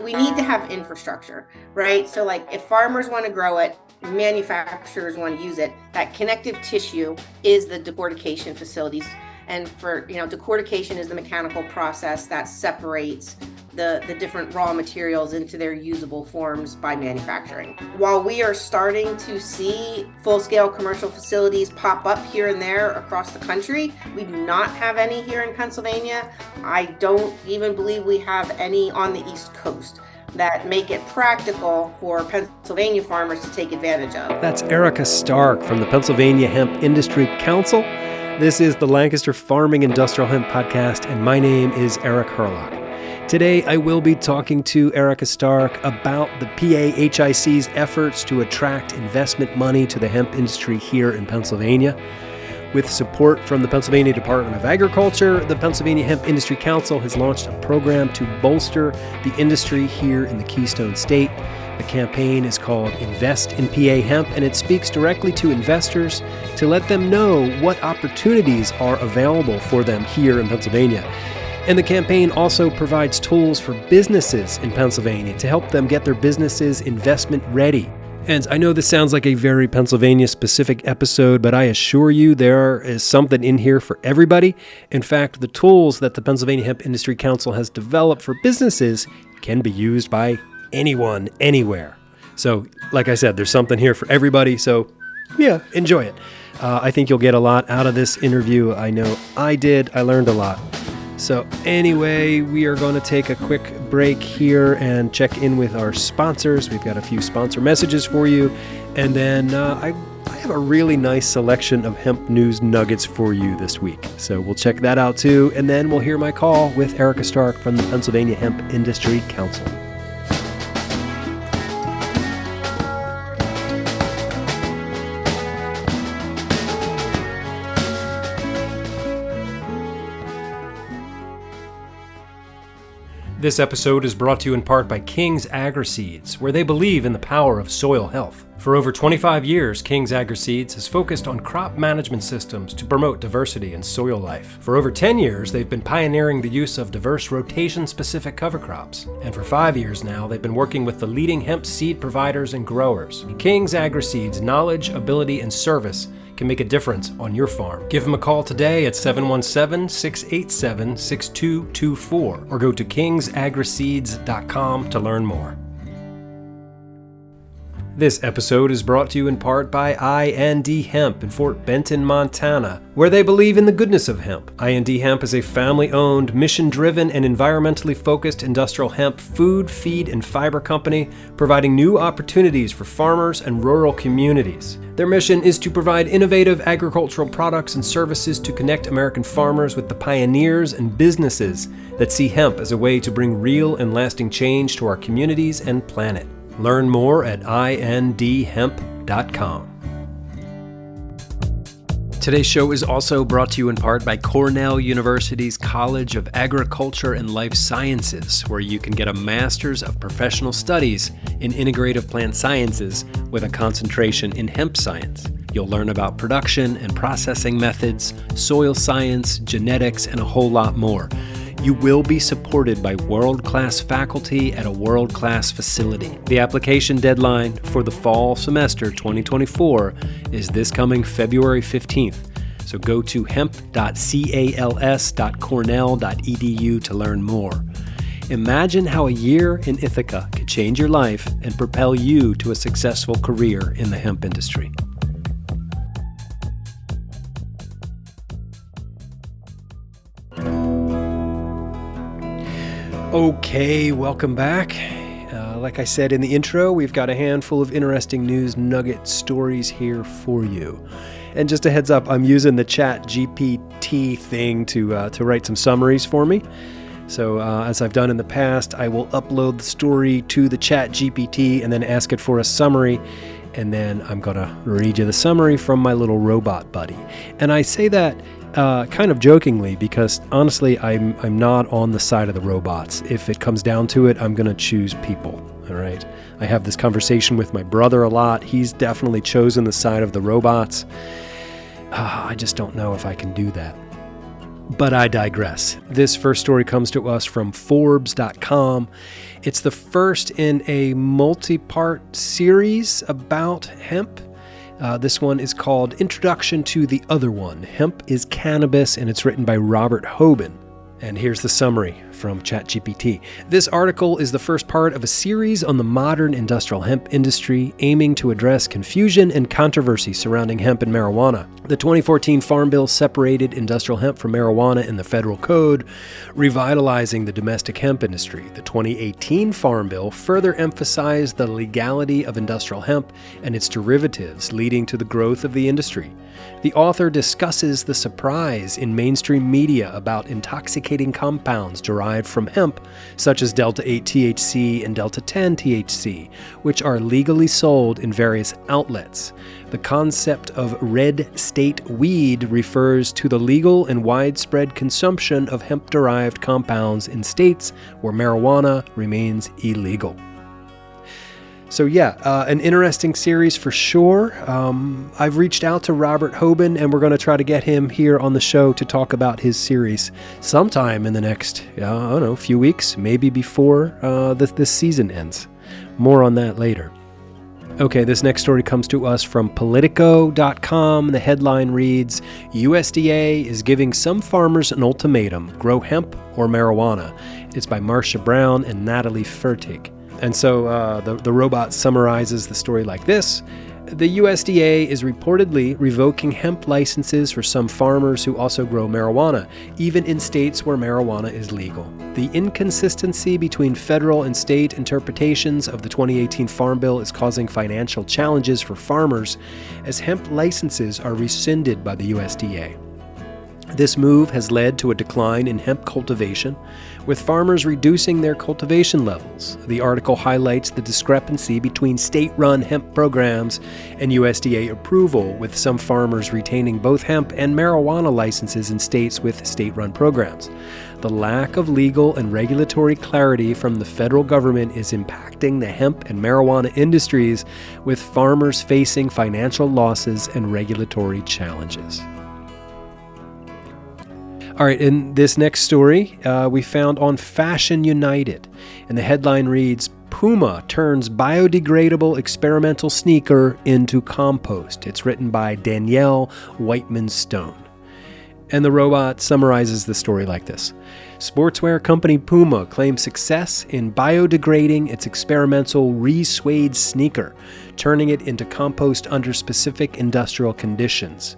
we need to have infrastructure, right? So like if farmers want to grow it, manufacturers want to use it, that connective tissue is the decortication facilities. And for, decortication is the mechanical process that separates the different raw materials into their usable forms by manufacturing. While we are starting to see full-scale commercial facilities pop up here and there across the country, we do not have any here in Pennsylvania. I don't even believe we have any on the East Coast that make it practical for Pennsylvania farmers to take advantage of. That's Erica Stark from the Pennsylvania Hemp Industry Council. This is the Lancaster Farming Industrial Hemp Podcast, and my name is Eric Herlock. Today, I will be talking to Erica Stark about the PAHIC's efforts to attract investment money to the hemp industry here in Pennsylvania. With support from the Pennsylvania Department of Agriculture, the Pennsylvania Hemp Industry Council has launched a program to bolster the industry here in the Keystone State. The campaign is called Invest in PA Hemp, and it speaks directly to investors to let them know what opportunities are available for them here in Pennsylvania. And the campaign also provides tools for businesses in Pennsylvania to help them get their businesses investment ready. And I know this sounds like a very Pennsylvania-specific episode, but I assure you there is something in here for everybody. In fact, the tools that the Pennsylvania Hemp Industry Council has developed for businesses can be used by anyone, anywhere. So, like I said, there's something here for everybody, so yeah, enjoy it. I think you'll get a lot out of this interview. I know I did. I learned a lot. So anyway, we are going to take a quick break here and check in with our sponsors. We've got a few sponsor messages for you. And then I have a really nice selection of hemp news nuggets for you this week. So we'll check that out too. And then we'll hear my call with Erica Stark from the Pennsylvania Hemp Industry Council. This episode is brought to you in part by King's Agri-Seeds, where they believe in the power of soil health. For over 25 years, King's Agri-Seeds has focused on crop management systems to promote diversity in soil life. For over 10 years, they've been pioneering the use of diverse rotation-specific cover crops. And for 5 years now, they've been working with the leading hemp seed providers and growers. King's Agri-Seeds' knowledge, ability, and service can make a difference on your farm. Give them a call today at 717-687-6224 or go to kingsagriseeds.com to learn more. This episode is brought to you in part by IND Hemp in Fort Benton, Montana, where they believe in the goodness of hemp. IND Hemp is a family-owned, mission-driven, and environmentally focused industrial hemp food, feed, and fiber company, providing new opportunities for farmers and rural communities. Their mission is to provide innovative agricultural products and services to connect American farmers with the pioneers and businesses that see hemp as a way to bring real and lasting change to our communities and planet. Learn more at indhemp.com. Today's show is also brought to you in part by Cornell University's College of Agriculture and Life Sciences, where you can get a Master's of Professional Studies in Integrative Plant Sciences with a concentration in hemp science. You'll learn about production and processing methods, soil science, genetics, and a whole lot more. You will be supported by world-class faculty at a world-class facility. The application deadline for the fall semester 2024 is this coming February 15th. So go to hemp.cals.cornell.edu to learn more. Imagine how a year in Ithaca could change your life and propel you to a successful career in the hemp industry. Okay, welcome back. Like I said in the intro, we've got a handful of interesting news nugget stories here for you. And just a heads up, I'm using the Chat GPT thing to write some summaries for me. So as I've done in the past, I will upload the story to the Chat GPT and then ask it for a summary. And then I'm going to read you the summary from my little robot buddy. And I say that kind of jokingly because honestly, I'm not on the side of the robots. If it comes down to it, I'm going to choose people. All right. I have this conversation with my brother a lot. He's definitely chosen the side of the robots. I just don't know if I can do that. But I digress. This first story comes to us from Forbes.com. It's the first in a multi-part series about hemp. This one is called Introduction to the Other One, Hemp is Cannabis, and it's written by Robert Hoban. And here's the summary from ChatGPT. This article is the first part of a series on the modern industrial hemp industry, aiming to address confusion and controversy surrounding hemp and marijuana. The 2014 Farm Bill separated industrial hemp from marijuana in the federal code, revitalizing the domestic hemp industry. The 2018 Farm Bill further emphasized the legality of industrial hemp and its derivatives, leading to the growth of the industry. The author discusses the surprise in mainstream media about intoxicating compounds derived from hemp, such as Delta-8 THC and Delta-10 THC, which are legally sold in various outlets. The concept of red state weed refers to the legal and widespread consumption of hemp-derived compounds in states where marijuana remains illegal. So an interesting series for sure. I've reached out to Robert Hoban, and we're going to try to get him here on the show to talk about his series sometime in the next, few weeks, maybe before this season ends. More on that later. Okay, this next story comes to us from Politico.com. The headline reads, USDA is giving some farmers an ultimatum, grow hemp or marijuana. It's by Marcia Brown and Natalie Fertig. And so the robot summarizes the story like this. The USDA is reportedly revoking hemp licenses for some farmers who also grow marijuana, even in states where marijuana is legal. The inconsistency between federal and state interpretations of the 2018 Farm Bill is causing financial challenges for farmers as hemp licenses are rescinded by the USDA. This move has led to a decline in hemp cultivation, with farmers reducing their cultivation levels. The article highlights the discrepancy between state-run hemp programs and USDA approval, with some farmers retaining both hemp and marijuana licenses in states with state-run programs. The lack of legal and regulatory clarity from the federal government is impacting the hemp and marijuana industries, with farmers facing financial losses and regulatory challenges. All right, in this next story, we found on Fashion United, and the headline reads, Puma turns biodegradable experimental sneaker into compost. It's written by Danielle Whiteman-Stone. And the robot summarizes the story like this. Sportswear company Puma claims success in biodegrading its experimental re-suede sneaker, turning it into compost under specific industrial conditions.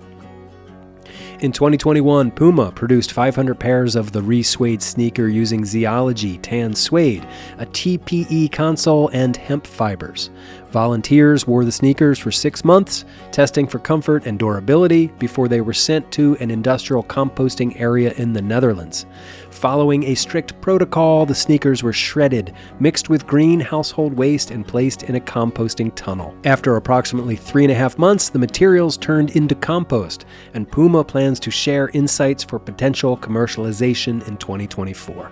In 2021, Puma produced 500 pairs of the re-suede sneaker using Zeology tan suede, a TPE console, and hemp fibers. Volunteers wore the sneakers for 6 months, testing for comfort and durability before they were sent to an industrial composting area in the Netherlands. Following a strict protocol, the sneakers were shredded, mixed with green household waste, and placed in a composting tunnel. After approximately 3.5 months, the materials turned into compost, and Puma plans to share insights for potential commercialization in 2024.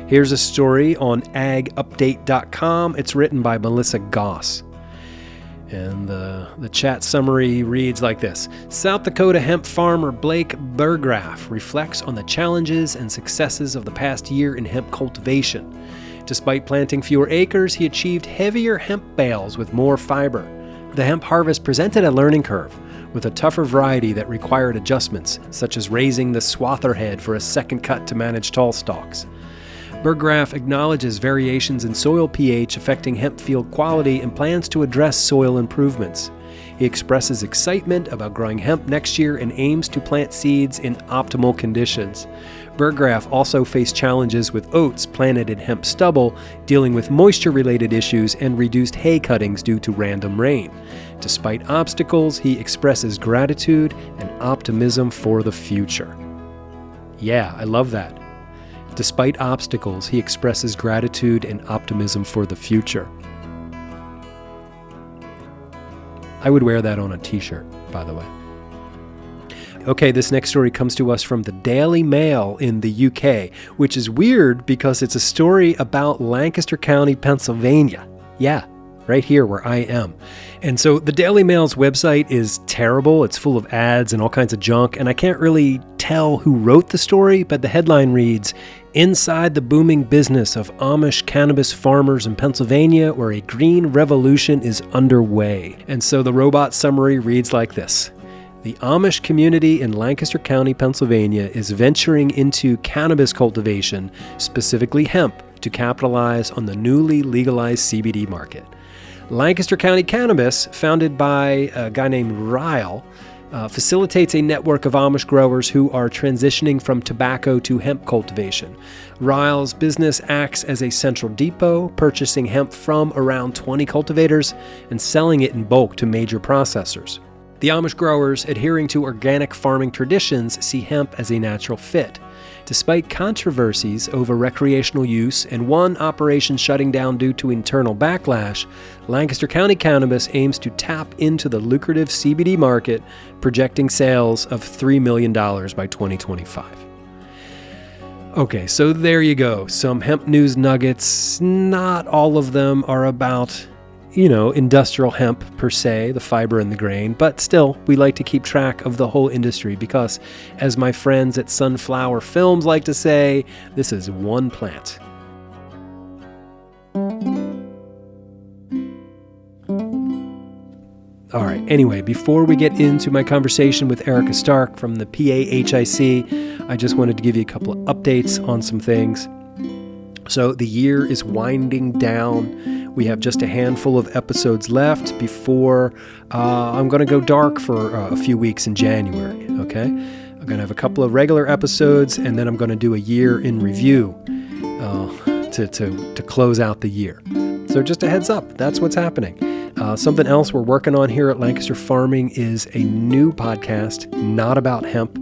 Here's a story on agupdate.com. It's written by Melissa Goss. And the chat summary reads like this. South Dakota hemp farmer Blake Burgraff reflects on the challenges and successes of the past year in hemp cultivation. Despite planting fewer acres, he achieved heavier hemp bales with more fiber. The hemp harvest presented a learning curve, with a tougher variety that required adjustments, such as raising the swather head for a second cut to manage tall stalks. Burgraff acknowledges variations in soil pH affecting hemp field quality and plans to address soil improvements. He expresses excitement about growing hemp next year and aims to plant seeds in optimal conditions. Burgraff also faced challenges with oats planted in hemp stubble, dealing with moisture-related issues and reduced hay cuttings due to random rain. Despite obstacles, he expresses gratitude and optimism for the future. Yeah, I love that. Despite obstacles, he expresses gratitude and optimism for the future. I would wear that on a t-shirt, by the way. Okay, this next story comes to us from the Daily Mail in the UK, which is weird because it's a story about Lancaster County, Pennsylvania. Yeah, right here where I am. And so the Daily Mail's website is terrible. It's full of ads and all kinds of junk, and I can't really tell who wrote the story, but the headline reads, "Inside the booming business of Amish cannabis farmers in Pennsylvania, where a green revolution is underway." And so the robot summary reads like this. The Amish community in Lancaster County, Pennsylvania is venturing into cannabis cultivation, specifically hemp, to capitalize on the newly legalized CBD market. Lancaster County Cannabis, founded by a guy named Ryle, facilitates a network of Amish growers who are transitioning from tobacco to hemp cultivation. Ryle's business acts as a central depot, purchasing hemp from around 20 cultivators and selling it in bulk to major processors. The Amish growers, adhering to organic farming traditions, see hemp as a natural fit. Despite controversies over recreational use and one operation shutting down due to internal backlash, Lancaster County Cannabis aims to tap into the lucrative CBD market, projecting sales of $3 million by 2025. Okay, so there you go. Some hemp news nuggets. Not all of them are about industrial hemp per se, the fiber and the grain, but still, we like to keep track of the whole industry because, as my friends at Sunflower Films like to say, this is one plant. All right, anyway, before we get into my conversation with Erica Stark from the PAHIC, I just wanted to give you a couple of updates on some things. So the year is winding down. We have just a handful of episodes left before I'm going to go dark for a few weeks in January, okay? I'm going to have a couple of regular episodes, and then I'm going to do a year in review to close out the year. So just a heads up, that's what's happening. Something else we're working on here at Lancaster Farming is a new podcast, not about hemp.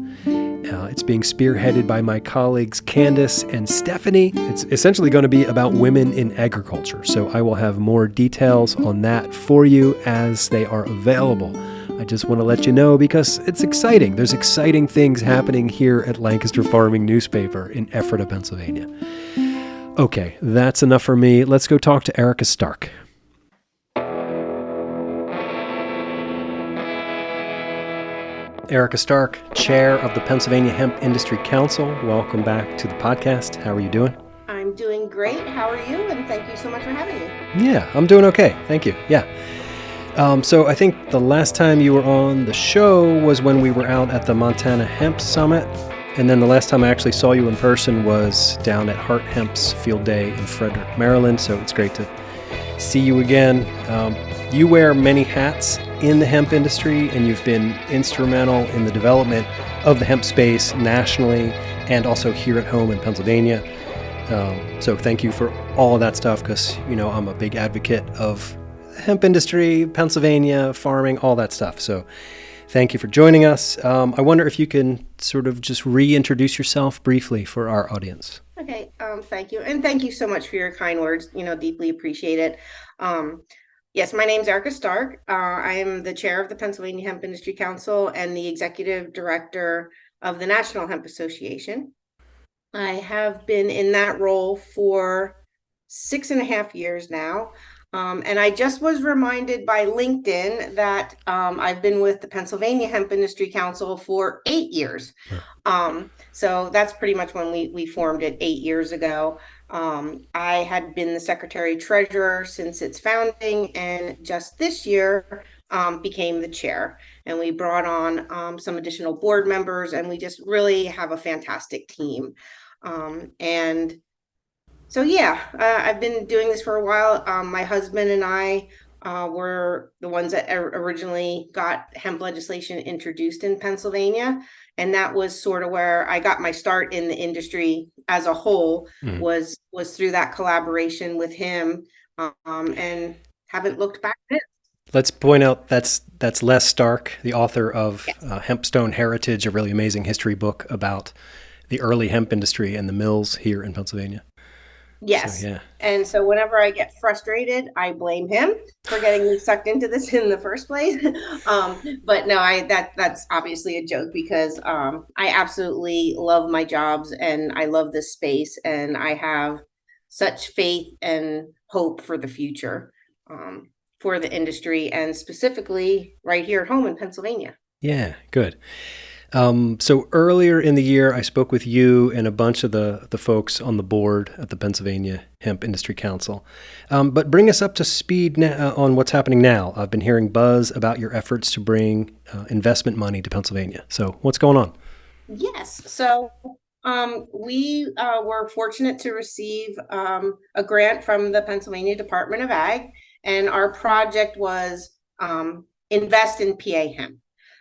It's being spearheaded by my colleagues Candace and Stephanie. It's essentially going to be about women in agriculture. So I will have more details on that for you as they are available. I just want to let you know because it's exciting. There's exciting things happening here at Lancaster Farming Newspaper in Ephrata, Pennsylvania. Okay, that's enough for me. Let's go talk to Erica Stark. Erica Stark, Chair of the Pennsylvania Hemp Industry Council. Welcome back to the podcast. How are you doing? I'm doing great. How are you? And thank you so much for having me. Yeah, I'm doing okay. Thank you. Yeah. So I think the last time you were on the show was when we were out at the Montana Hemp Summit. And then the last time I actually saw you in person was down at Hart Hemp's Field Day in Frederick, Maryland. So it's great to see you again. You wear many hats in the hemp industry, and you've been instrumental in the development of the hemp space nationally and also here at home in Pennsylvania. So thank you for all of that stuff because, I'm a big advocate of the hemp industry, Pennsylvania, farming, all that stuff. So thank you for joining us. I wonder if you can sort of just reintroduce yourself briefly for our audience. Okay, thank you. And thank you so much for your kind words, deeply appreciate it. Yes, my name is Erica Stark. I am the chair of the Pennsylvania Hemp Industry Council and the executive director of the National Hemp Association. I have been in that role for 6.5 years now. And I just was reminded by LinkedIn that I've been with the Pennsylvania Hemp Industry Council for 8 years. So that's pretty much when we formed it 8 years ago. I had been the secretary treasurer since its founding, and just this year became the chair. And we brought on some additional board members, and we just really have a fantastic team. And so, I've been doing this for a while. My husband and I were the ones that originally got hemp legislation introduced in Pennsylvania. And that was sort of where I got my start in the industry as a whole, was through that collaboration with him, and haven't looked back since. Let's point out that's Les Stark, the author of Hempstone Heritage, a really amazing history book about the early hemp industry and the mills here in Pennsylvania. Yes. So, yeah. And so whenever I get frustrated, I blame him for getting me sucked into this in the first place. But no, that's obviously a joke because I absolutely love my jobs and I love this space and I have such faith and hope for the future. for the industry, and specifically right here at home in Pennsylvania. Yeah, good. So earlier in the year, I spoke with you and a bunch of the folks on the board at the Pennsylvania Hemp Industry Council. But bring us up to speed on what's happening now. I've been hearing buzz about your efforts to bring investment money to Pennsylvania. So what's going on? Yes. So we were fortunate to receive a grant from the Pennsylvania Department of Ag, and our project was invest in PA Hemp.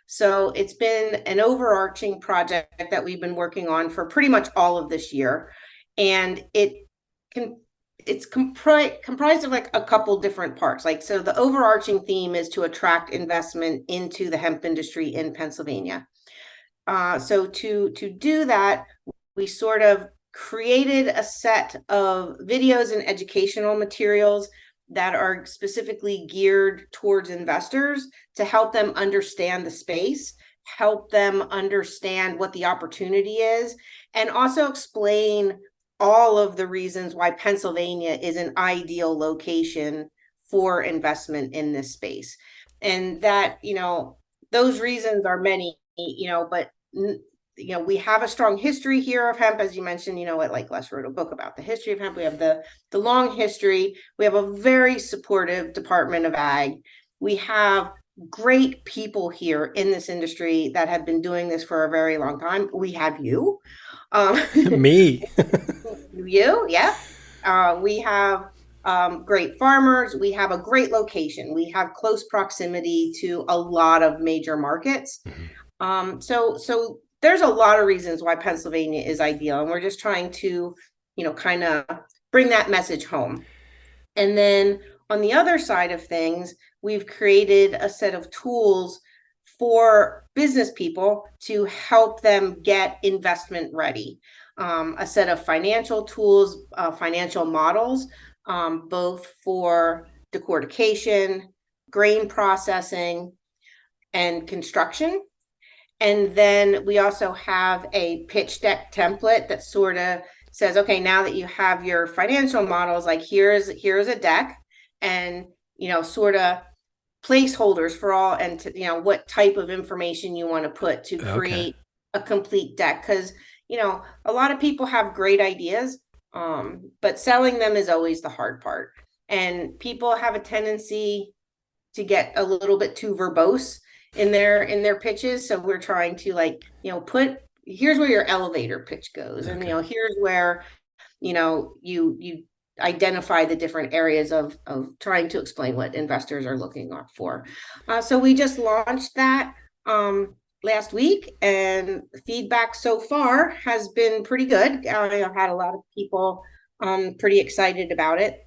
So it's been an overarching project that we've been working on for pretty much all of this year, and it's comprised of like a couple different parts. Like, so the overarching theme is to attract investment into the hemp industry in Pennsylvania. So to do that, we sort of created a set of videos and educational materials that are specifically geared towards investors to help them understand the space, help them understand what the opportunity is, and also explain all of the reasons why Pennsylvania is an ideal location for investment in this space. And that, those reasons are many, but we have a strong history here of hemp, as you mentioned. Like Les wrote a book about the history of hemp. We have the long history. We have a very supportive Department of Ag. We have great people here in this industry that have been doing this for a very long time. We have you. Me. Yeah. We have great farmers. We have a great location. We have close proximity to a lot of major markets. So there's a lot of reasons why Pennsylvania is ideal, and we're just trying to, kind of bring that message home. And then on the other side of things, we've created a set of tools for business people to help them get investment ready. A set of financial tools, financial models, both for decortication, grain processing, and construction. And then we also have a pitch deck template that sort of says, okay, now that you have your financial models, like here's a deck, and sort of placeholders for all, and what type of information you want to put to create a complete deck. Because a lot of people have great ideas, but selling them is always the hard part, and people have a tendency to get a little bit too verbose in their pitches. So we're trying to put, here's where your elevator pitch goes, and here's where you identify the different areas of trying to explain what investors are looking for. So we just launched that last week, and feedback so far has been pretty good. I've had a lot of people pretty excited about it.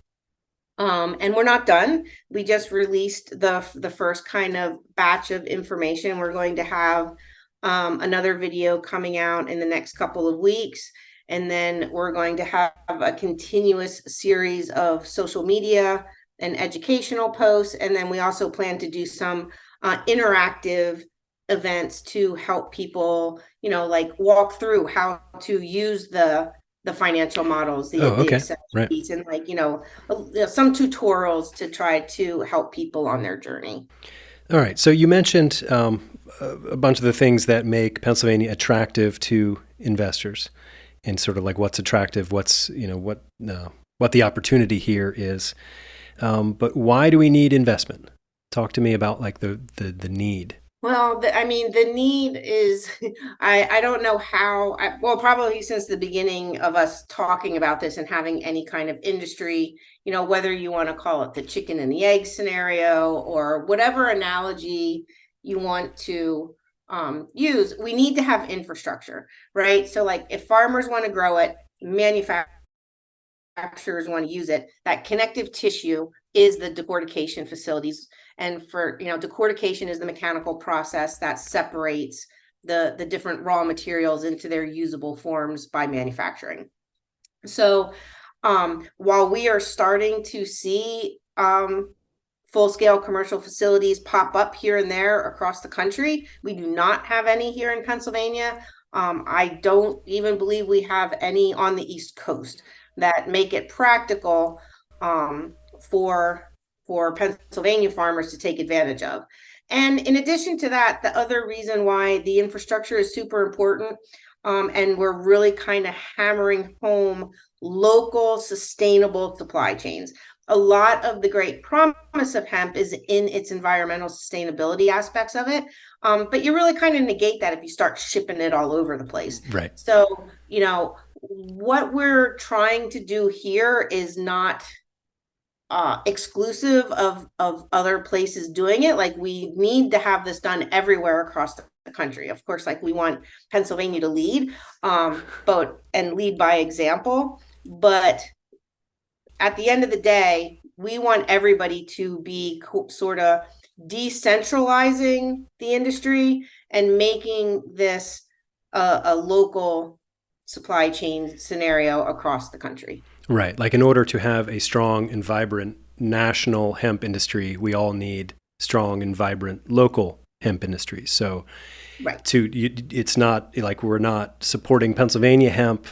And we're not done. We just released the first kind of batch of information. We're going to have another video coming out in the next couple of weeks. And then we're going to have a continuous series of social media and educational posts. And then we also plan to do some interactive events to help people, walk through how to use the financial models, the Excel sheets, and some tutorials to try to help people on their journey. All right. So you mentioned a bunch of the things that make Pennsylvania attractive to investors, and sort of like what's attractive, what's what the opportunity here is. But why do we need investment? Talk to me about like the need. Well, the need is, I don't know how, probably since the beginning of us talking about this and having any kind of industry, whether you want to call it the chicken and the egg scenario or whatever analogy you want to use, we need to have infrastructure, right? So like if farmers want to grow it, manufacturers want to use it, that connective tissue is the decortication facilities. And for, decortication is the mechanical process that separates the different raw materials into their usable forms by manufacturing. So while we are starting to see full-scale commercial facilities pop up here and there across the country, we do not have any here in Pennsylvania. I don't even believe we have any on the East Coast that make it practical for for Pennsylvania farmers to take advantage of. And in addition to that, the other reason why the infrastructure is super important, and we're really kind of hammering home local sustainable supply chains. A lot of the great promise of hemp is in its environmental sustainability aspects of it. But you really kind of negate that if you start shipping it all over the place. Right. So, what we're trying to do here is not exclusive of other places doing it. Like, we need to have this done everywhere across the country. Of course, like, we want Pennsylvania to lead, and lead by example. But at the end of the day, we want everybody to be sort of decentralizing the industry and making this a local supply chain scenario across the country. Right. Like, in order to have a strong and vibrant national hemp industry, we all need strong and vibrant local hemp industries. So right. It's not like we're not supporting Pennsylvania hemp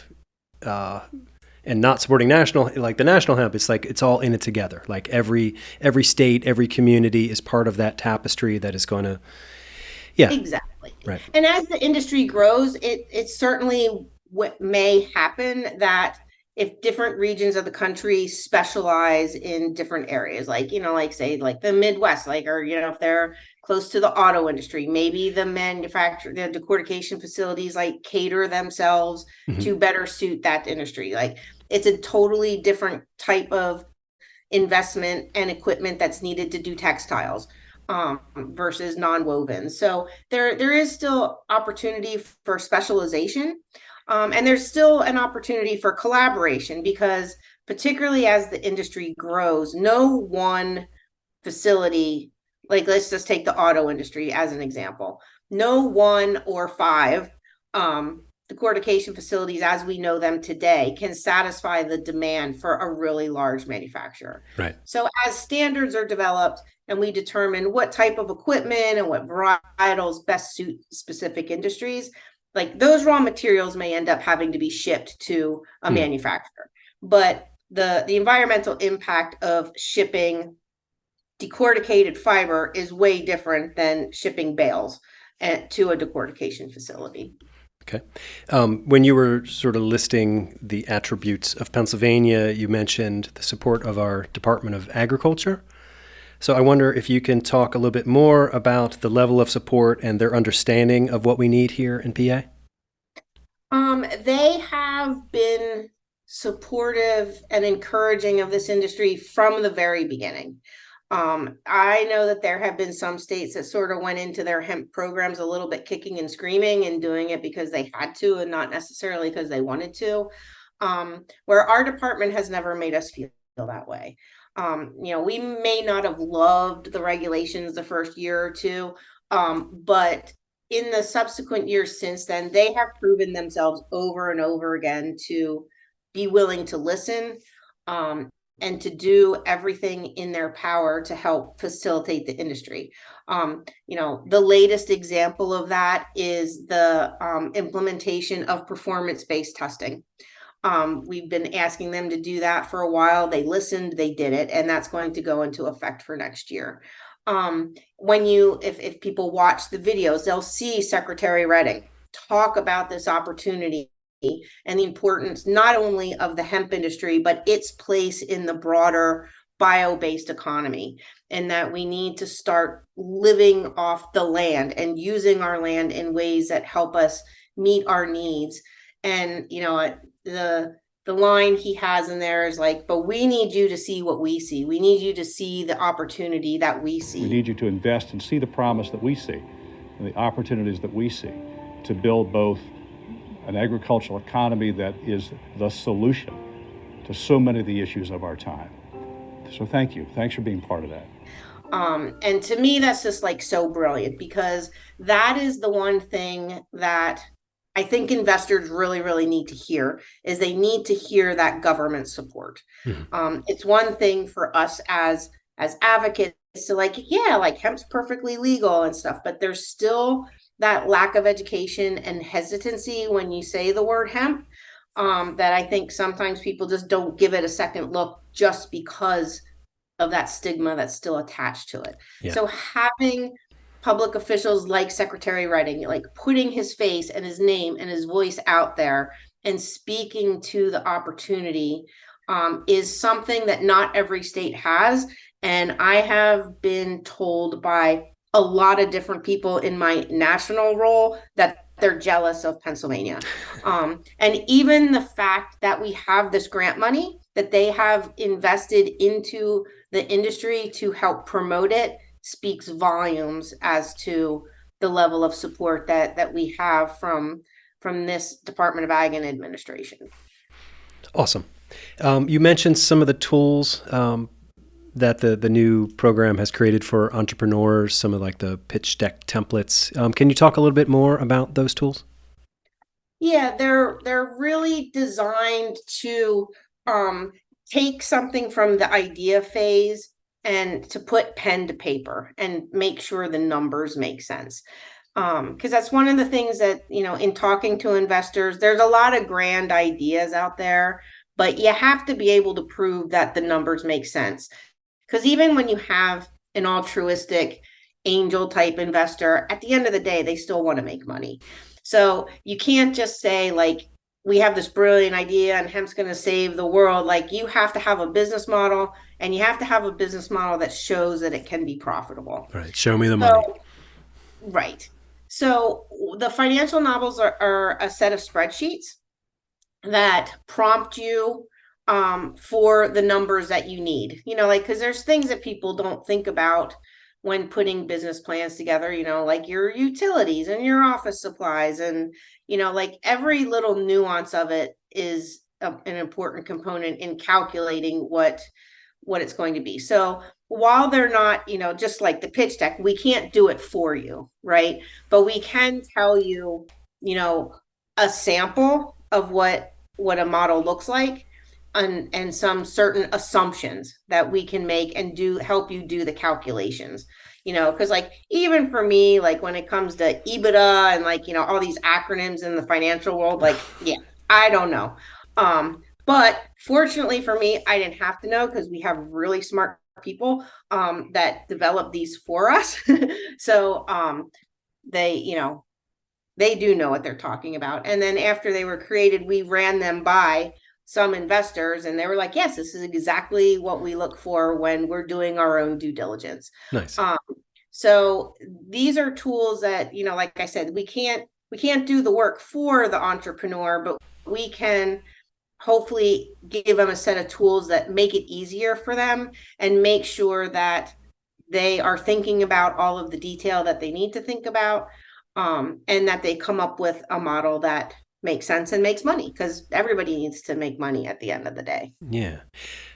and not supporting the national hemp. It's like it's all in it together. Like every state, every community is part of that tapestry that is going to, yeah. Exactly. Right. And as the industry grows, it certainly may happen that if different regions of the country specialize in different areas, like, say like the Midwest, or, if they're close to the auto industry, maybe the decortication facilities like cater themselves to better suit that industry. Like, it's a totally different type of investment and equipment that's needed to do textiles versus non-woven. So there is still opportunity for specialization. And there's still an opportunity for collaboration, because particularly as the industry grows, no one facility, like, let's just take the auto industry as an example, no one or five decortication facilities as we know them today can satisfy the demand for a really large manufacturer. Right. So as standards are developed and we determine what type of equipment and what varietals best suit specific industries, like, those raw materials may end up having to be shipped to a manufacturer. But the environmental impact of shipping decorticated fiber is way different than shipping bales to a decortication facility. Okay. When you were sort of listing the attributes of Pennsylvania, you mentioned the support of our Department of Agriculture. So I wonder if you can talk a little bit more about the level of support and their understanding of what we need here in PA. They have been supportive and encouraging of this industry from the very beginning. I know that there have been some states that sort of went into their hemp programs a little bit kicking and screaming and doing it because they had to and not necessarily because they wanted to, where our department has never made us feel that way. We may not have loved the regulations the first year or two, but in the subsequent years since then, they have proven themselves over and over again to be willing to listen, and to do everything in their power to help facilitate the industry. The latest example of that is the implementation of performance-based testing. We've been asking them to do that for a while. They listened, they did it, and that's going to go into effect for next year. If people watch the videos, they'll see Secretary Redding talk about this opportunity and the importance not only of the hemp industry, but its place in the broader bio-based economy, and that we need to start living off the land and using our land in ways that help us meet our needs. And, the line he has in there is like, but we need you to see what we see. We need you to see the opportunity that we see. We need you to invest and see the promise that we see and the opportunities that we see to build both an agricultural economy that is the solution to so many of the issues of our time. So thank you. Thanks for being part of that. And to me, that's just like so brilliant, because that is the one thing that I think investors really, really need to hear, is they need to hear that government support. Mm-hmm. It's one thing for us as advocates to hemp's perfectly legal and stuff, but there's still that lack of education and hesitancy when you say the word hemp, that I think sometimes people just don't give it a second look just because of that stigma that's still attached to it. Yeah. So having public officials like Secretary Redding, like putting his face and his name and his voice out there and speaking to the opportunity is something that not every state has. And I have been told by a lot of different people in my national role that they're jealous of Pennsylvania. And even the fact that we have this grant money that they have invested into the industry to help promote it speaks volumes as to the level of support that we have from this Department of Ag and Administration. Awesome. You mentioned some of the tools that the new program has created for entrepreneurs, some of like the pitch deck templates. Can you talk a little bit more about those tools? Yeah, they're really designed to take something from the idea phase and to put pen to paper and make sure the numbers make sense. Because that's one of the things that, in talking to investors, there's a lot of grand ideas out there, but you have to be able to prove that the numbers make sense. Because even when you have an altruistic angel type investor, at the end of the day, they still want to make money. So you can't just say, like, we have this brilliant idea and hemp's going to save the world. Like, you have to have a business model, and you have to have a business model that shows that it can be profitable. Right. Show me the money. Right. So the financial novels are a set of spreadsheets that prompt you for the numbers that you need, because there's things that people don't think about when putting business plans together, like your utilities and your office supplies, and, like every little nuance of it is an important component in calculating what it's going to be. So while they're not, just like the pitch deck, we can't do it for you, right? But we can tell you, a sample of what a model looks like, and some certain assumptions that we can make and help you do the calculations, because like even for me, like when it comes to EBITDA and like, all these acronyms in the financial world, like, yeah, I don't know. But fortunately for me, I didn't have to know, because we have really smart people that develop these for us. So they do know what they're talking about. And then after they were created, we ran them by some investors, and they were like, yes, this is exactly what we look for when we're doing our own due diligence. Nice. So these are tools that, like I said, we can't do the work for the entrepreneur, but we can hopefully give them a set of tools that make it easier for them and make sure that they are thinking about all of the detail that they need to think about, and that they come up with a model that makes sense and makes money, because everybody needs to make money at the end of the day. Yeah.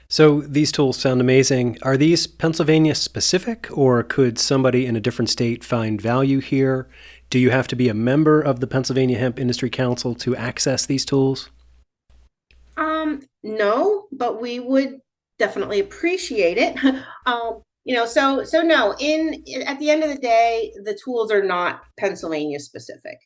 So these tools sound amazing. Are these Pennsylvania specific, or could somebody in a different state find value here? Do you have to be a member of the Pennsylvania Hemp Industry Council to access these tools? No, but we would definitely appreciate it. So no, at the end of the day, the tools are not Pennsylvania specific.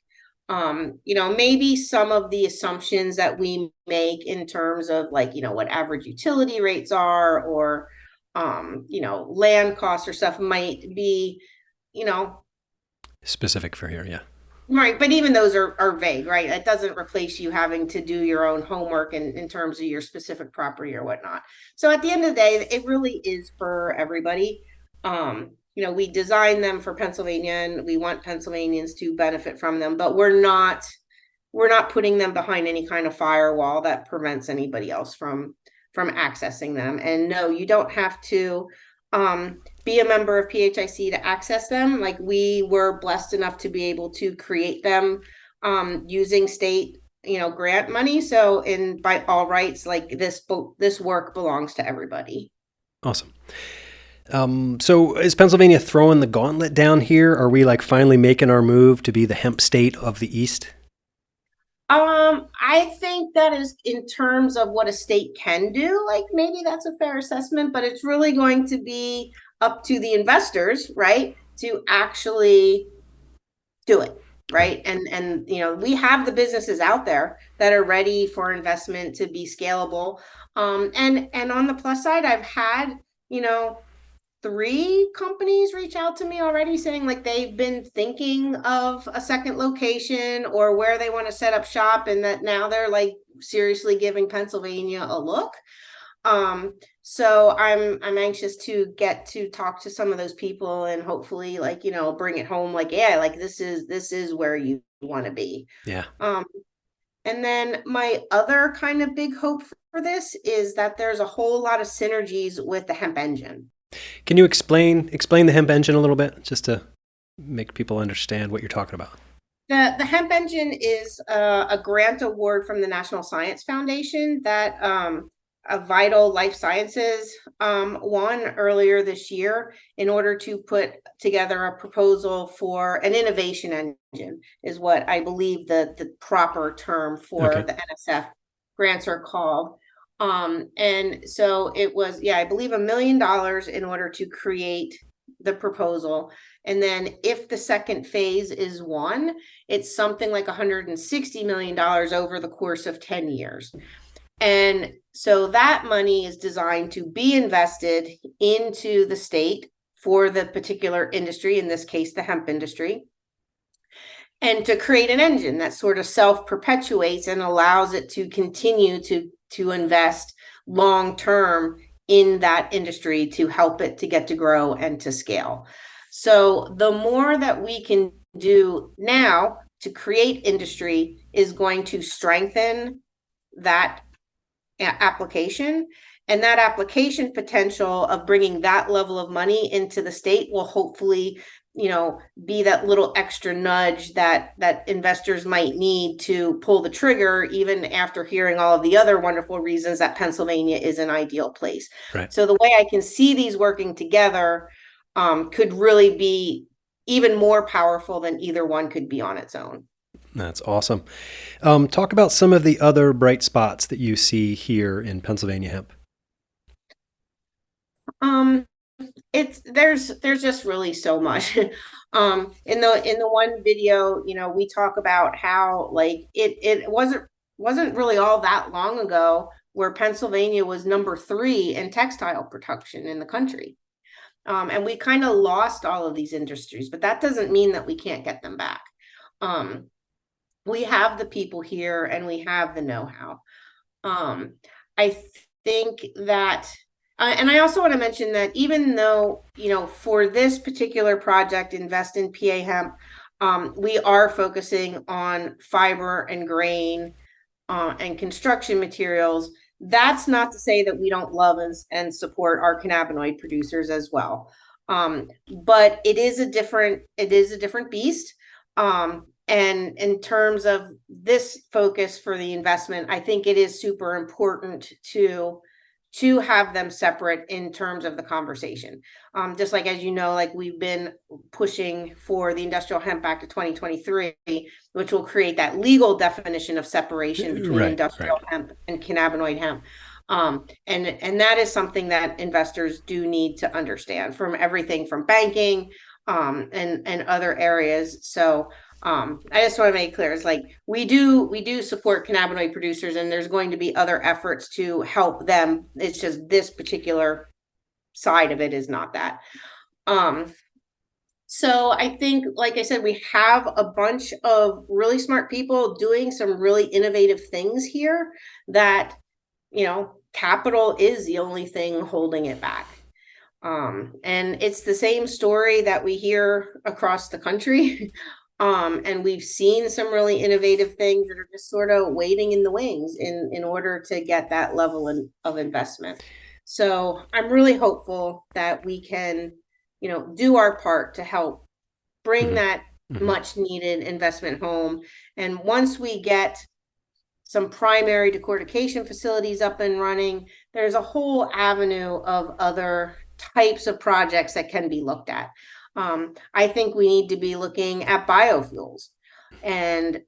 Maybe some of the assumptions that we make in terms of like, what average utility rates are, or, land costs or stuff might be, specific for here. Yeah. Right. But even those are vague, right? It doesn't replace you having to do your own homework in terms of your specific property or whatnot. So at the end of the day, it really is for everybody. We design them for Pennsylvania, and we want Pennsylvanians to benefit from them, but we're not putting them behind any kind of firewall that prevents anybody else from accessing them. And no, you don't have to be a member of PHIC to access them. Like, we were blessed enough to be able to create them using state, grant money. So by all rights, like this work belongs to everybody. Awesome. So is Pennsylvania throwing the gauntlet down here? Are we like finally making our move to be the hemp state of the East? I think that is in terms of what a state can do, like maybe that's a fair assessment, but it's really going to be up to the investors, right, to actually do it, right? And we have the businesses out there that are ready for investment to be scalable. And on the plus side, I've had 3 companies reach out to me already saying like they've been thinking of a second location or where they want to set up shop, and that now they're like seriously giving Pennsylvania a look. So I'm anxious to get to talk to some of those people and hopefully like, bring it home like, yeah, like this is where you want to be. Yeah. And then my other kind of big hope for this is that there's a whole lot of synergies with the hemp engine. Can you explain the hemp engine a little bit, just to make people understand what you're talking about? The hemp engine is a grant award from the National Science Foundation that a Vital Life Sciences won earlier this year in order to put together a proposal for an innovation engine, is what I believe the proper term for the NSF grants are called. And so it was, I believe $1 million in order to create the proposal. And then if the second phase is won, it's something like $160 million over the course of 10 years. And so that money is designed to be invested into the state for the particular industry, in this case, the hemp industry, and to create an engine that sort of self-perpetuates and allows it to continue to invest long-term in that industry to help it to get to grow and to scale. So the more that we can do now to create industry is going to strengthen that application, and that application potential of bringing that level of money into the state will hopefully be that little extra nudge that investors might need to pull the trigger, even after hearing all of the other wonderful reasons that Pennsylvania is an ideal place. Right. So the way I can see these working together could really be even more powerful than either one could be on its own. That's awesome. Talk about some of the other bright spots that you see here in Pennsylvania hemp. There's just really so much. In the one video, we talk about how like it wasn't really all that long ago where Pennsylvania was number 3 in textile production in the country. And we kind of lost all of these industries, but that doesn't mean that we can't get them back. We have the people here and we have the know-how. I think that and I also want to mention that even though, for this particular project, Invest in PA Hemp, we are focusing on fiber and grain and construction materials. That's not to say that we don't love and support our cannabinoid producers as well. But it is a different beast. And in terms of this focus for the investment, I think it is super important to have them separate in terms of the conversation. Just like, as like we've been pushing for the Industrial Hemp Act of 2023, which will create that legal definition of separation between industrial hemp and cannabinoid hemp. And that is something that investors do need to understand, from everything from banking and other areas. So I just want to make clear, it's like we do support cannabinoid producers, and there's going to be other efforts to help them. It's just this particular side of it is not that. So I think, like I said, we have a bunch of really smart people doing some really innovative things here that, capital is the only thing holding it back. And it's the same story that we hear across the country. And we've seen some really innovative things that are just sort of waiting in the wings in order to get that level of investment. So I'm really hopeful that we can, do our part to help bring that much needed investment home. And once we get some primary decortication facilities up and running, there's a whole avenue of other types of projects that can be looked at. I think we need to be looking at biofuels and,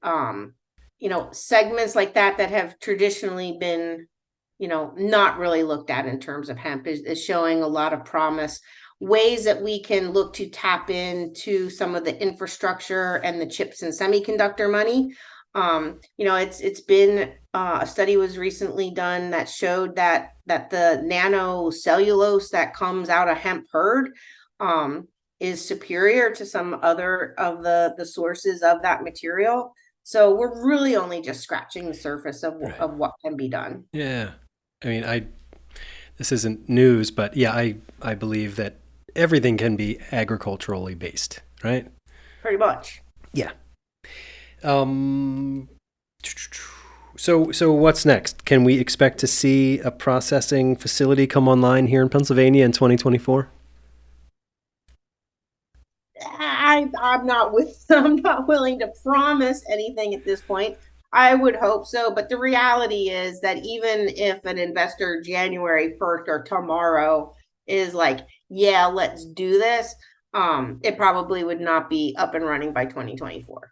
segments like that have traditionally been, not really looked at in terms of hemp is showing a lot of promise. Ways that we can look to tap into some of the infrastructure and the chips and semiconductor money It's been a study was recently done that showed that the nanocellulose that comes out of hemp hurd is superior to some other of the sources of that material. So we're really only just scratching the surface of what can be done. Yeah. I mean, this isn't news, but yeah, I believe that everything can be agriculturally based, right? Pretty much. Yeah. So what's next? Can we expect to see a processing facility come online here in Pennsylvania in 2024? I'm not I'm not willing to promise anything at this point. I would hope so, but the reality is that even if an investor January 1st or tomorrow is like, yeah, let's do this, it probably would not be up and running by 2024.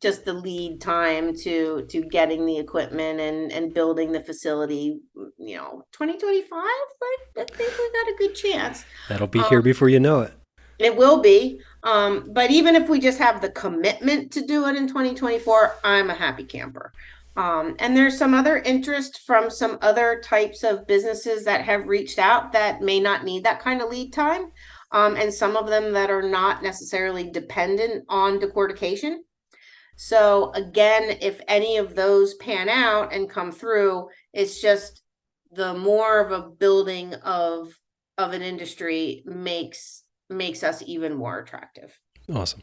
Just the lead time to getting the equipment and building the facility, 2025, I think we got a good chance. That'll be here before you know it. It will be. But even if we just have the commitment to do it in 2024, I'm a happy camper. And there's some other interest from some other types of businesses that have reached out that may not need that kind of lead time. And some of them that are not necessarily dependent on decortication. So again, if any of those pan out and come through, it's just the more of a building of an industry makes us even more attractive. Awesome.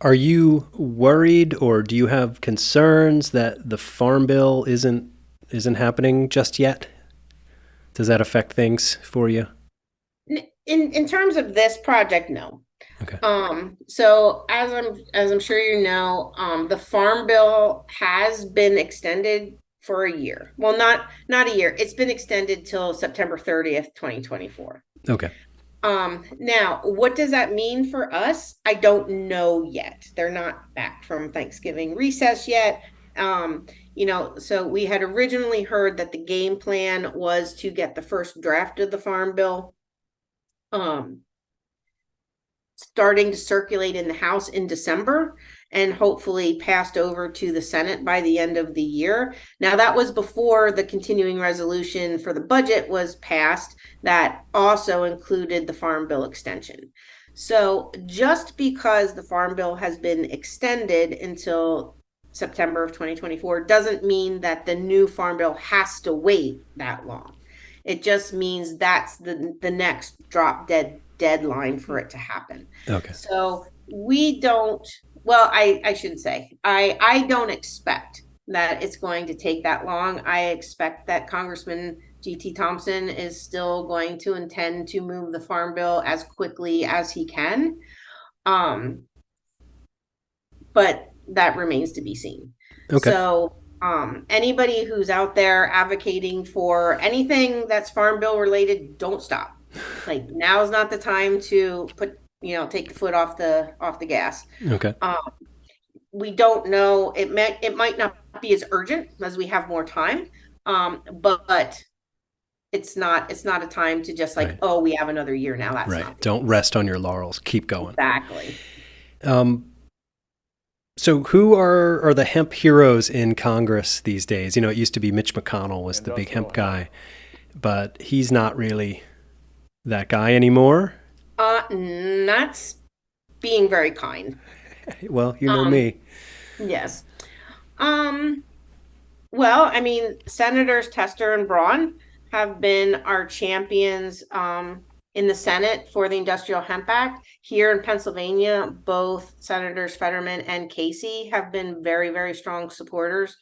Are you worried, or do you have concerns that the Farm Bill isn't happening just yet? Does that affect things for you? In terms of this project, no. Okay. So as I'm sure you know, the Farm Bill has been extended for a year. Well, not a year. It's been extended till September 30th, 2024. Okay. Now, what does that mean for us? I don't know yet. They're not back from Thanksgiving recess yet. So we had originally heard that the game plan was to get the first draft of the Farm Bill starting to circulate in the House in December and hopefully passed over to the Senate by the end of the year. Now, that was before the continuing resolution for the budget was passed that also included the Farm Bill extension. So just because the Farm Bill has been extended until September of 2024 doesn't mean that the new Farm Bill has to wait that long. It just means that's the next drop dead deadline for it to happen. Okay. So we don't, well, I shouldn't say, I don't expect that it's going to take that long. I expect that Congressman G.T. Thompson is still going to intend to move the Farm Bill as quickly as he can. But that remains to be seen. Okay. So anybody who's out there advocating for anything that's Farm Bill related, don't stop. Like, now is not the time to take the foot off the gas. Okay. We don't know. It might not be as urgent as we have more time. But it's not a time to just like, right. Oh, we have another year now. That's right. Not Don't rest on your laurels. Keep going. Exactly. So who are the hemp heroes in Congress these days? It used to be Mitch McConnell was the big hemp guy, but he's not really that guy anymore. Not being very kind. Well, you know me. Yes. Well, I mean, Senators Tester and Braun have been our champions in the Senate for the Industrial Hemp Act. Here in Pennsylvania, both Senators Fetterman and Casey have been very, very strong supporters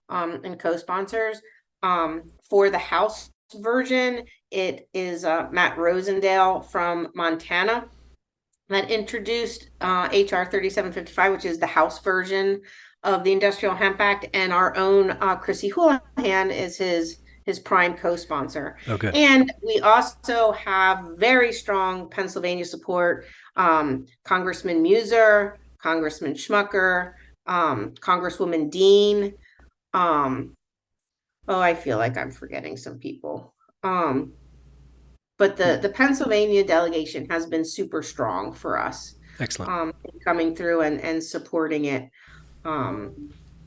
and co-sponsors. For the House version, it is Matt Rosendale from Montana that introduced HR 3755, which is the House version of the Industrial Hemp Act, and our own Chrissy Houlihan is his prime co-sponsor. Okay. And we also have very strong Pennsylvania support. Congressman Muser, Congressman Schmucker, Congresswoman Dean. I feel like I'm forgetting some people. But the Pennsylvania delegation has been super strong for us. Excellent. Coming through and supporting it.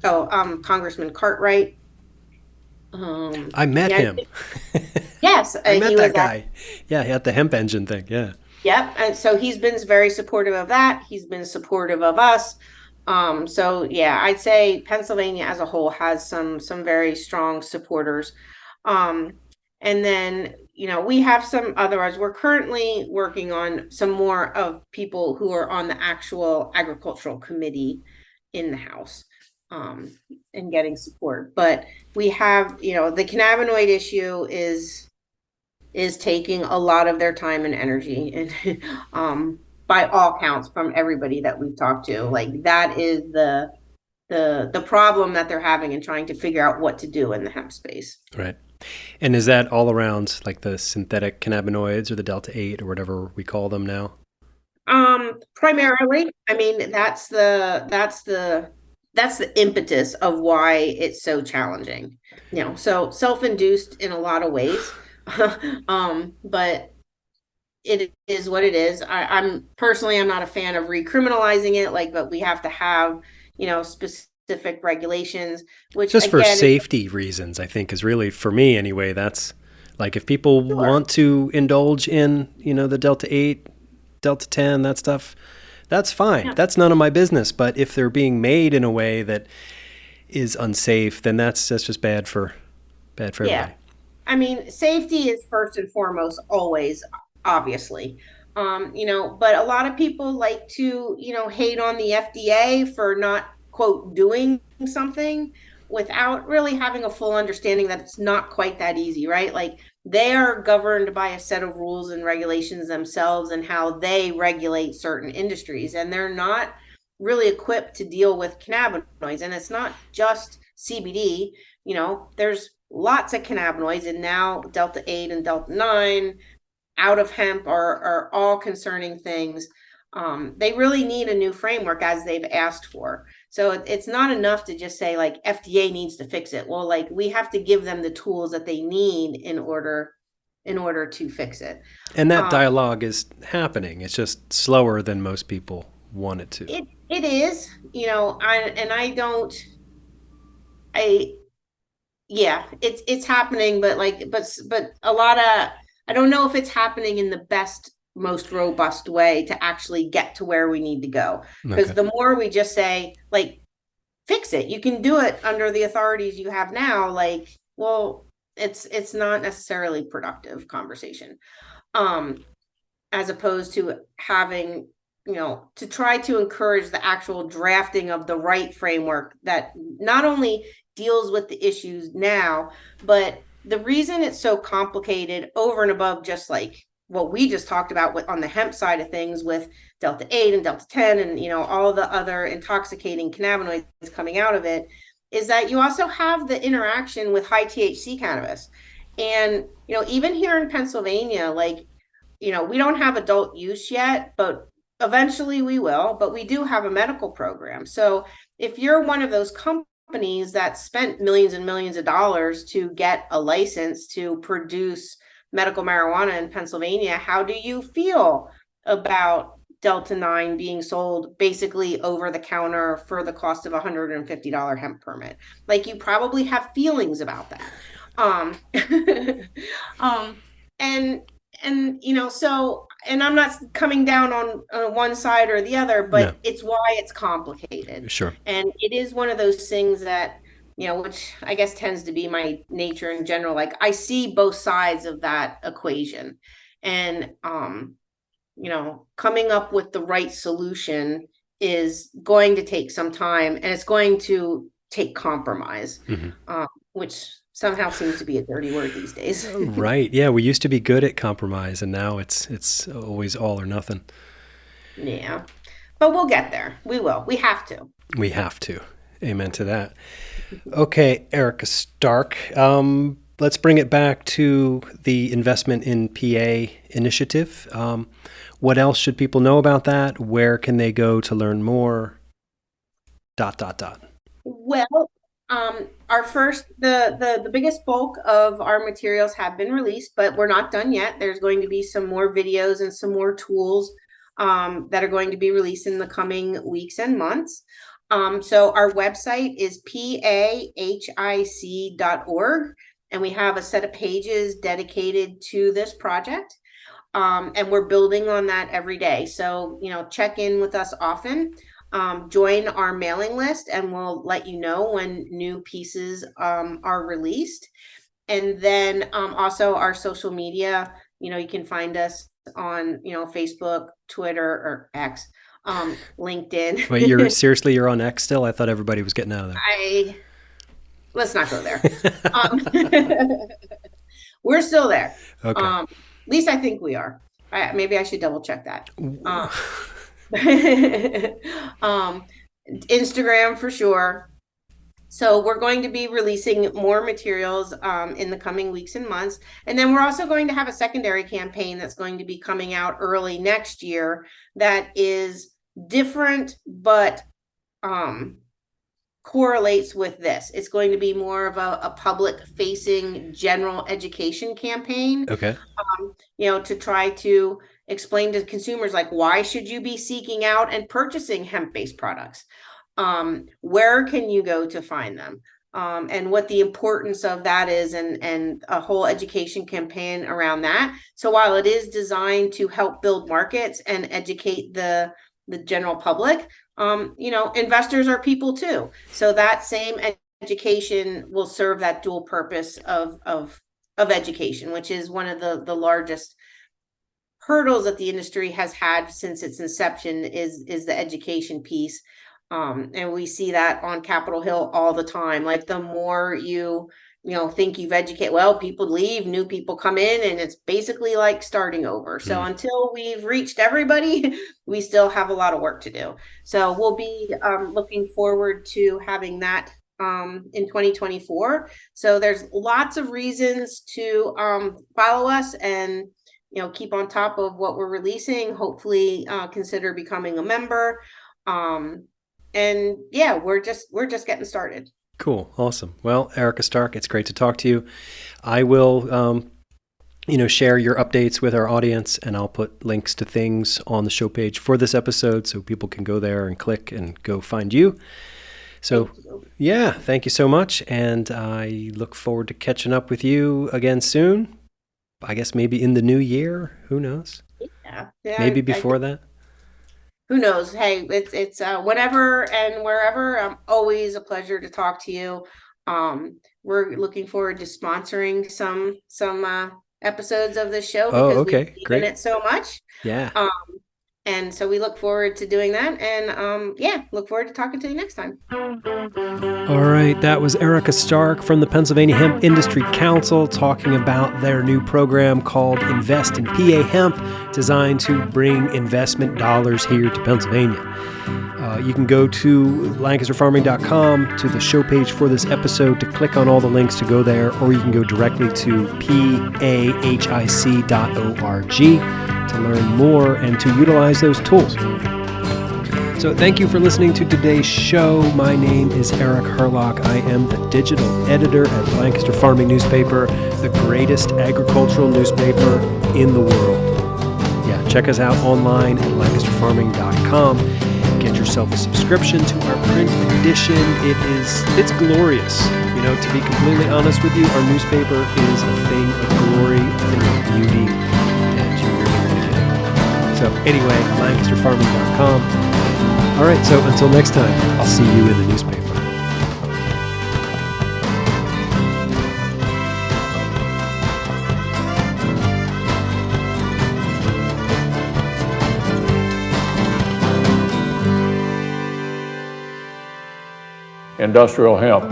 Congressman Cartwright. I met Yeah, him. yes, I met he that was guy. Yeah, he had the hemp engine thing. Yeah. Yep. And so he's been very supportive of that. He's been supportive of us. So yeah, I'd say Pennsylvania as a whole has some very strong supporters. Um, and then, we have some otherwise, we're currently working on some more of people who are on the actual agricultural committee in the House, and getting support. But we have, the cannabinoid issue is taking a lot of their time and energy, and by all counts from everybody that we've talked to, like that is the problem that they're having and trying to figure out what to do in the hemp space. Right. And is that all around like the synthetic cannabinoids or the Delta 8 or whatever we call them now? Primarily, I mean, that's the impetus of why it's so challenging. So self-induced in a lot of ways. But it is what it is. I'm personally, I'm not a fan of recriminalizing it, but we have to have, specific regulations, which Just for again, safety reasons, I think is really, for me anyway, that's like if people sure. want to indulge in, the Delta 8, Delta 10, that stuff, that's fine. Yeah. That's none of my business. But if they're being made in a way that is unsafe, then that's just bad for Yeah. everybody. I mean, safety is first and foremost, always, obviously. But a lot of people like to, hate on the FDA for not, quote, doing something without really having a full understanding that it's not quite that easy, right? Like they are governed by a set of rules and regulations themselves and how they regulate certain industries, and they're not really equipped to deal with cannabinoids. And it's not just CBD, there's lots of cannabinoids, and now Delta 8 and Delta 9 out of hemp are all concerning things. They really need a new framework as they've asked for. So it's not enough to just say like FDA needs to fix it. Well, like we have to give them the tools that they need in order to fix it. And that Um, dialogue is happening. It's just slower than most people want it to. it is, I don't, I yeah, it's happening, but a lot of, I don't know if it's happening in the best, most robust way to actually get to where we need to go. Because Okay. the more we just say like fix it, you can do it under the authorities you have now, like, well, it's not necessarily productive conversation. Um as opposed to having, to try to encourage the actual drafting of the right framework that not only deals with the issues now, but the reason it's so complicated over and above just like what we just talked about on the hemp side of things with Delta 8 and Delta 10 and, all the other intoxicating cannabinoids coming out of it, is that you also have the interaction with high THC cannabis. And, even here in Pennsylvania, like, we don't have adult use yet, but eventually we will. But we do have a medical program. So if you're one of those companies that spent millions and millions of dollars to get a license to produce medical marijuana in Pennsylvania, how do you feel about Delta 9 being sold basically over the counter for the cost of $150 hemp permit? Like you probably have feelings about that. Um, um, and so, and I'm not coming down on one side or the other, but No. it's why it's complicated. Sure. And it is one of those things that, which I guess tends to be my nature in general. Like I see both sides of that equation, and, coming up with the right solution is going to take some time, and it's going to take compromise, which somehow seems to be a dirty word these days. Right. Yeah, we used to be good at compromise, and now it's always all or nothing. Yeah. But we'll get there. We will. We have to. We have to. Amen to that. Okay, Erica Stark. Let's bring it back to the investment in PA initiative. What else should people know about that? Where can they go to learn more? ... Well, our first, the biggest bulk of our materials have been released, but we're not done yet. There's going to be some more videos and some more tools that are going to be released in the coming weeks and months. So our website is PAHIC.org, and we have a set of pages dedicated to this project. And we're building on that every day. So, check in with us often. Join our mailing list, and we'll let you know when new pieces are released. And then also our social media, you can find us on, Facebook, Twitter, or X, LinkedIn. Wait, you're on X still? I thought everybody was getting out of there. Let's not go there. We're still there. Okay. At least I think we are. Maybe I should double check that. Instagram for sure. So we're going to be releasing more materials in the coming weeks and months. And then we're also going to have a secondary campaign that's going to be coming out early next year that is different, but correlates with this. It's going to be more of a public-facing general education campaign. Okay. To try to explain to consumers, like, why should you be seeking out and purchasing hemp-based products? Where can you go to find them? And what the importance of that is, and a whole education campaign around that. So while it is designed to help build markets and educate the general public, investors are people too. So that same education will serve that dual purpose of education, which is one of the largest hurdles that the industry has had since its inception is the education piece. And we see that on Capitol Hill all the time. Like, the more you think you've educated, well, people leave, new people come in, and it's basically like starting over. So until we've reached everybody, we still have a lot of work to do. So we'll be looking forward to having that in 2024. So there's lots of reasons to follow us and keep on top of what we're releasing. Hopefully consider becoming a member. And yeah, we're just getting started. Cool. Awesome. Well, Erica Stark, it's great to talk to you. I will, share your updates with our audience, and I'll put links to things on the show page for this episode so people can go there and click and go find you. So yeah, thank you so much. And I look forward to catching up with you again soon. I guess maybe in the new year. Who knows? Yeah. Maybe before that. Who knows? Hey, it's whenever and wherever. Always a pleasure to talk to you. We're looking forward to sponsoring some episodes of this show because we believe in it so much. Yeah. And so we look forward to doing that, and look forward to talking to you next time. All right, that was Erica Stark from the Pennsylvania Hemp Industry Council talking about their new program called Invest in PA Hemp, designed to bring investment dollars here to Pennsylvania. You can go to lancasterfarming.com to the show page for this episode to click on all the links to go there, or you can go directly to pahic.org to learn more and to utilize those tools. So thank you for listening to today's show. My name is Eric Herlock. I am the digital editor at Lancaster Farming Newspaper, the greatest agricultural newspaper in the world. Yeah, check us out online at lancasterfarming.com. Get yourself a subscription to our print edition. It's glorious. To be completely honest with you, our newspaper is a thing of glory, a thing of beauty, and you really want to get it. So anyway, lancasterfarming.com. All right, so until next time, I'll see you in the newspaper. Industrial hemp.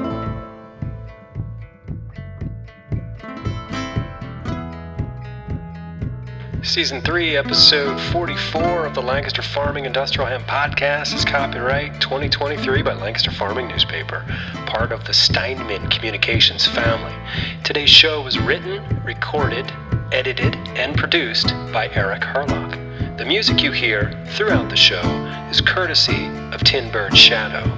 Season 3, Episode 44 of the Lancaster Farming Industrial Hemp Podcast is copyright 2023 by Lancaster Farming Newspaper, part of the Steinman Communications family. Today's show was written, recorded, edited, and produced by Eric Herlock. The music you hear throughout the show is courtesy of Tin Bird Shadow.